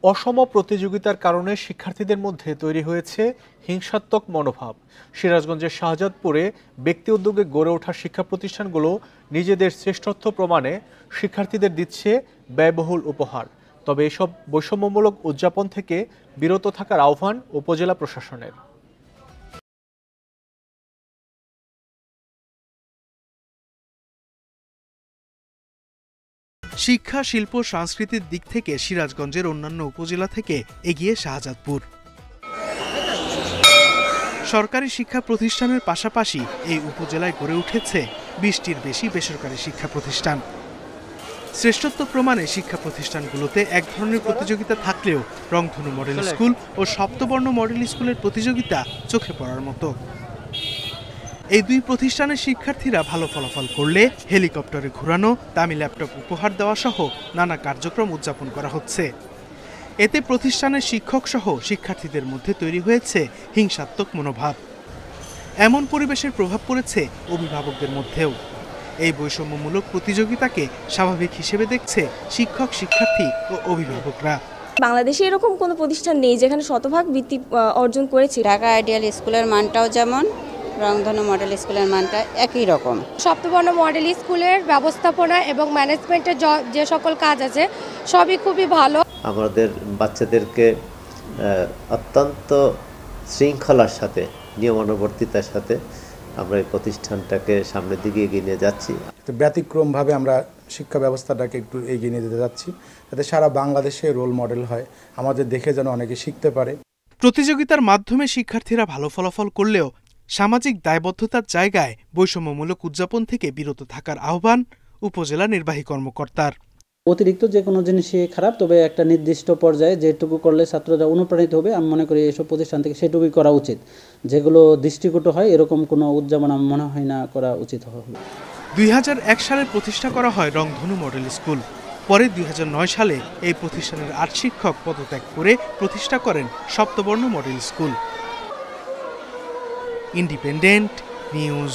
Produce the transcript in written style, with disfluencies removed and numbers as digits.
অসম প্রতিযোগিতার কারণে শিক্ষার্থীদের মধ্যে তৈরি হয়েছে হিংসাত্মক মনোভাব। সিরাজগঞ্জের শাহজাদপুরে ব্যক্তি উদ্যোগে গড়ে ওঠা শিক্ষা প্রতিষ্ঠানগুলো নিজেদের শ্রেষ্ঠত্ব প্রমাণে শিক্ষার্থীদের দিচ্ছে ব্যয়বহুল উপহার। তবে এসব বৈষম্যমূলক উদযাপন থেকে বিরত থাকার আহ্বান উপজেলা প্রশাসনের। শিক্ষা, শিল্প, সংস্কৃতির দিক থেকে সিরাজগঞ্জের অন্যান্য উপজেলা থেকে এগিয়ে শাহজাদপুর। সরকারি শিক্ষা প্রতিষ্ঠানের পাশাপাশি এই উপজেলায় গড়ে উঠেছে ২০টির বেশি বেসরকারি শিক্ষা প্রতিষ্ঠান। শ্রেষ্ঠত্ব প্রমাণে শিক্ষা প্রতিষ্ঠানগুলোতে এক ধরনের প্রতিযোগিতা থাকলেও রংধনু মডেল স্কুল ও সপ্তবর্ণ মডেল স্কুলের প্রতিযোগিতা চোখে পড়ার মতো। এই দুই প্রতিষ্ঠানের শিক্ষার্থীরা ভালো ফলাফল করলে হেলিকপ্টারে ঘোরানো, দামি ল্যাপটপ উপহার দেওয়া সহ নানা কার্যক্রম উদযাপন করা হচ্ছে। এতে প্রতিষ্ঠানের শিক্ষক সহ শিক্ষার্থীদের মধ্যে তৈরি হয়েছে হিংসাত্মক মনোভাব। এমন পরিবেশের প্রভাব পড়েছে অভিভাবকদের মধ্যেও। এই বৈষম্যমূলক প্রতিযোগিতাকে স্বাভাবিক হিসেবে দেখছে শিক্ষক, শিক্ষার্থী ও অভিভাবকরা। বাংলাদেশে এরকম কোনো প্রতিষ্ঠান নেই যেখানে শতভাগ বৃত্তি অর্জন করেছে। ঢাকা আইডিয়াল স্কুলের মানটাও যেমন, রংধনু মডেল স্কুলের মানটা একই রকম। সপ্তবর্ণ মডেল স্কুলের ব্যবস্থাপনা এবং ম্যানেজমেন্টের যে সকল কাজ আছে সবই খুবই ভালো। আমাদের বাচ্চাদেরকে অত্যন্ত শৃঙ্খলার সাথে, নিয়মানুবর্তিতার সাথে আমরা এই প্রতিষ্ঠানটাকে সামনের দিকে এগিয়ে নিয়ে যাচ্ছি। ব্যতিক্রমভাবে আমরা শিক্ষা ব্যবস্থাটাকে একটু এগিয়ে নিয়ে যেতে যাচ্ছি, যাতে সারা বাংলাদেশে রোল মডেল হয়, আমাদের দেখে যেন অনেকে শিখতে পারে। প্রতিযোগিতার মাধ্যমে শিক্ষার্থীরা ভালো ফলাফল করলেও সামাজিক দায়বদ্ধতার জায়গায় বৈষম্যমূলক উদযাপন থেকে বিরত থাকার আহ্বান উপজেলা নির্বাহী কর্মকর্তার। অতিরিক্ত যে কোনো জিনিসই খারাপ, তবে একটা নির্দিষ্ট পর্যায়ে যেটুকু করলে ছাত্ররা অনুপ্রাণিত হবে, আমি মনে করি এসব প্রতিষ্ঠান থেকে সেটুকুই করা উচিত। যেগুলো দৃষ্টিকটু হয় এরকম কোনো উদযাপন আমার মনে হয় না করা উচিত হবে। ২০০১ সালে প্রতিষ্ঠা করা হয় রংধনু মডেল স্কুল। পরে ২০০৯ সালে এই প্রতিষ্ঠানের ৮ শিক্ষক পদত্যাগ করে প্রতিষ্ঠা করেন Saptaborno model school. Independent news.